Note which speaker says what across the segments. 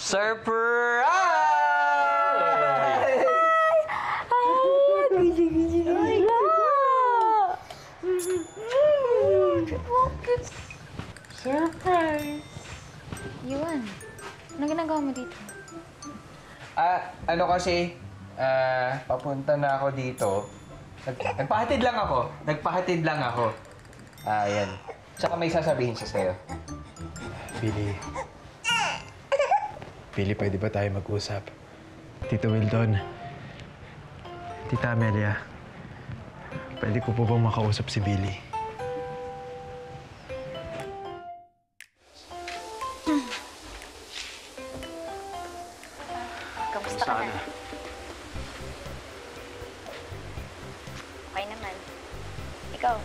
Speaker 1: Surprise! Surprise!
Speaker 2: Yun. Ano ginagawa mo dito?
Speaker 1: Ano kasi, papunta na ako dito. Nagpahatid lang ako. Yan. Tsaka may sasabihin siya sa'yo.
Speaker 3: Billy. Billy, pwede ba tayo mag-usap? Tito Wildon. Tita Amelia. Pwede ko po bang makausap si Billy?
Speaker 2: Kamusta ka na? Okay naman. Ikaw?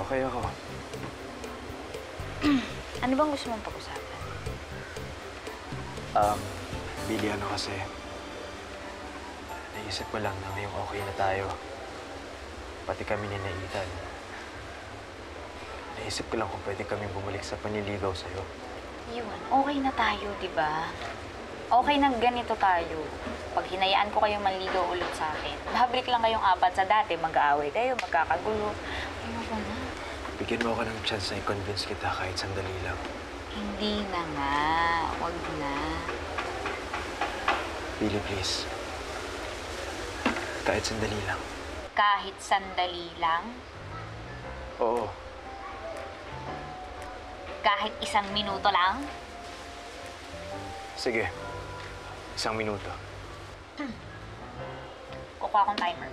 Speaker 3: Okay ako.
Speaker 2: Ano bang gusto mong pag-usapan?
Speaker 3: Billy, ano kasi? Naisip ko lang na ngayong okay na tayo. Pati kami ni Ethan. Naisip ko lang kung pwede kaming bumalik sa panliligaw sa'yo.
Speaker 2: Yun, okay na tayo, di ba? Okay na ganito tayo. Pag hinayaan ko kayong manligaw ulit sa akin, babalik lang kayong apat sa dati, mag-aaway kayo, magkakagulo. Ayoko na.
Speaker 3: Bigyan mo ako ng chance na i-convince kita kahit sandali lang.
Speaker 2: Hindi na nga. Huwag na.
Speaker 3: Billy, please. Kahit sandali lang.
Speaker 2: Kahit sandali lang?
Speaker 3: Oo.
Speaker 2: Kahit 1 minuto lang?
Speaker 3: Sige. 1 minuto.
Speaker 2: Kukuha akong timer.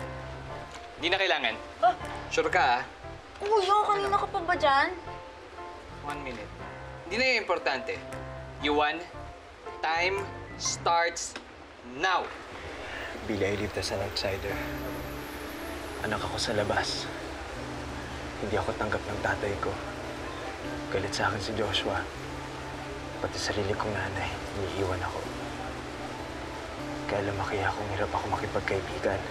Speaker 1: Hindi na kailangan. Sure ka,
Speaker 2: Kuya, kanina ka pa ba dyan?
Speaker 1: 1 minute. Hindi na yung importante. Yuan, time starts now.
Speaker 3: Billy, I lived as an outsider. Anak ako sa labas. Hindi ako tanggap ng tatay ko. Galit sa akin si Joshua. Pati sarili kong nanay, iniiwan ako. Kaya lumaki akong hirap ako makipagkaibigan.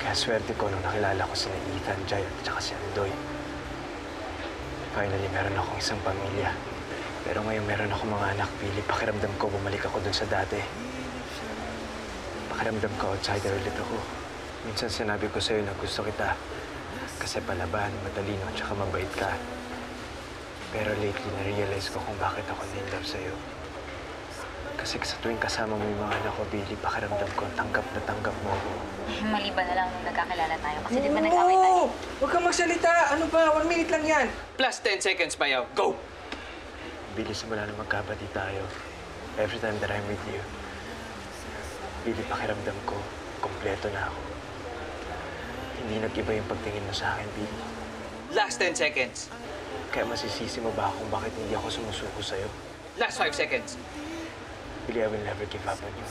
Speaker 3: Kaya swerte ko nung nakilala ko si Ethan, Jai at saka si Andoy. Finally, meron akong isang pamilya. Pero ngayon meron akong mga anak, Billy. Pakiramdam ko, bumalik ako dun sa dati. Pakiramdam ko, outsider ulit ako. Minsan sinabi ko sa'yo na gusto kita. Kasi palaban, matalino, tsaka mabait ka. Pero lately, na-realize ko kung bakit ako na-inlove sa'yo. Kasi sa tuwing kasama mo yung mga anak ko, Billy, pakiramdam ko, tanggap na tanggap mo ako.
Speaker 2: Maliban na lang nung nagkakilala tayo. Kasi di ba nag-away tayo?
Speaker 1: Huwag kang magsalita! Ano ba? 1 minute lang yan! Plus 10 seconds, Bayaw. Go!
Speaker 3: Billy, simula na magkabati tayo. Every time that I'm with you, Billy, pakiramdam ko, kompleto na ako. Hindi nag-iba yung pagtingin mo sa akin, Billy.
Speaker 1: Last 10 seconds.
Speaker 3: Kaya masisisi mo ba kung bakit hindi ako sumusuko sa'yo?
Speaker 1: Last 5 seconds.
Speaker 3: Billy, I will never give up on you.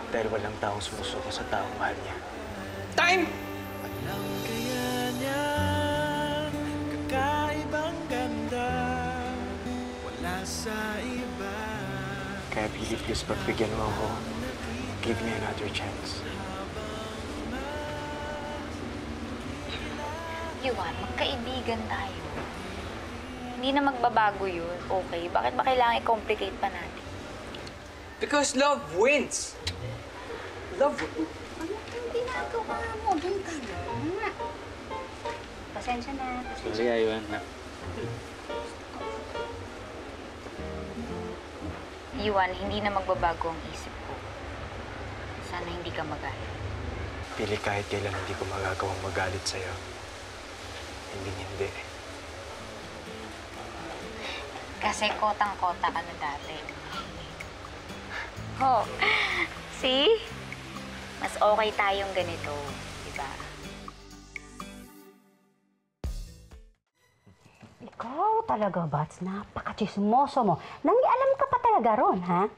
Speaker 3: Dahil walang taong sumusuko sa taong mahal niya.
Speaker 1: Time!
Speaker 3: Kaya Billy, please, pagbigyan mo ako. Give me another chance.
Speaker 2: Yuan, magkaibigan tayo. Hindi na magbabago yun. Okay, bakit ba kailangan i-complicate pa natin?
Speaker 1: Because love wins. Love wins.
Speaker 2: Ano yung ginagawa mo? Doon ka na. Pasensya na.
Speaker 4: Sorry, Aywan.
Speaker 2: Yuan, hindi na magbabago ang isip ko. Sana hindi ka magalit.
Speaker 3: Billy, kahit kailan hindi ko magagawang magalit sa'yo. Hindi.
Speaker 2: Kasi kotang-kota ka na dati. Oh, see? Mas okay tayong ganito, di ba?
Speaker 5: Ikaw talaga, Bats. Napaka-chismoso mo. Nangialam ka pa talaga ron, ha?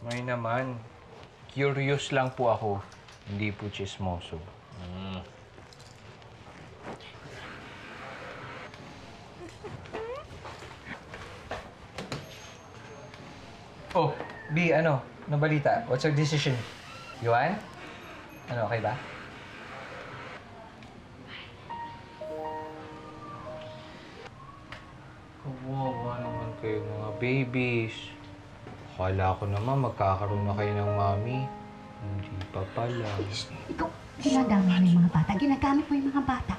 Speaker 1: May naman. Curious lang po ako. Hindi po chismoso. Oh, B, ano? Ano balita? What's your decision? Yuan? Ano, okay ba? kayo mga babies. Akala ko naman magkakaroon na kayo ng mami. Hindi pa pala.
Speaker 5: Ikaw, ginadama mo yung mga bata. Ginagamit mo yung mga bata.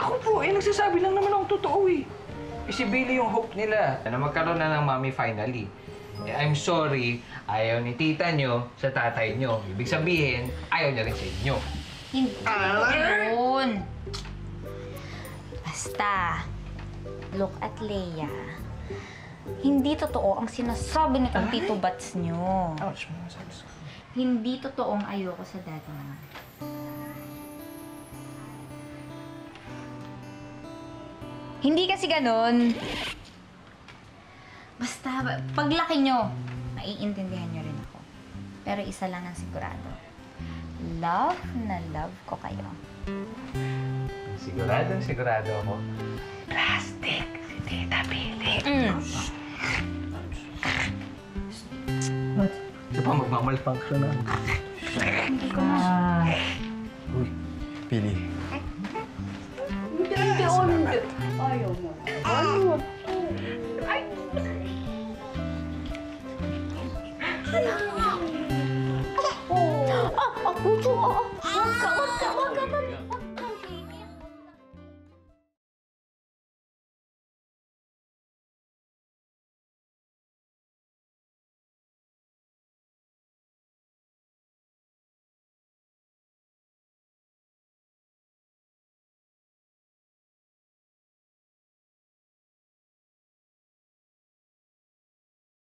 Speaker 1: Ako po, nagsasabi lang naman ang totoo eh. Si Billy yung hope nila na magkaroon na ng mami finally. I'm sorry, ayaw ni tita nyo sa tatay nyo. Ibig sabihin, ayaw niya rin sa inyo.
Speaker 2: Hindi yun. Basta, look at Leia. Hindi totoo ang sinasabi nitong Tito Bats nyo.
Speaker 1: Ouch, mga sabi.
Speaker 2: Hindi totoong ayoko sa daddy mo. Hindi kasi ganun. Basta, paglaki nyo, maiintindihan nyo rin ako. Pero isa lang ang sigurado. Love na love ko kayo.
Speaker 1: Sigurado ako. Plastic si Tita Billy. Ito pa, magmamalfunction na.
Speaker 2: Hindi ko na.
Speaker 3: Uy, Billy.
Speaker 5: Ayaw mo. Huwag ka.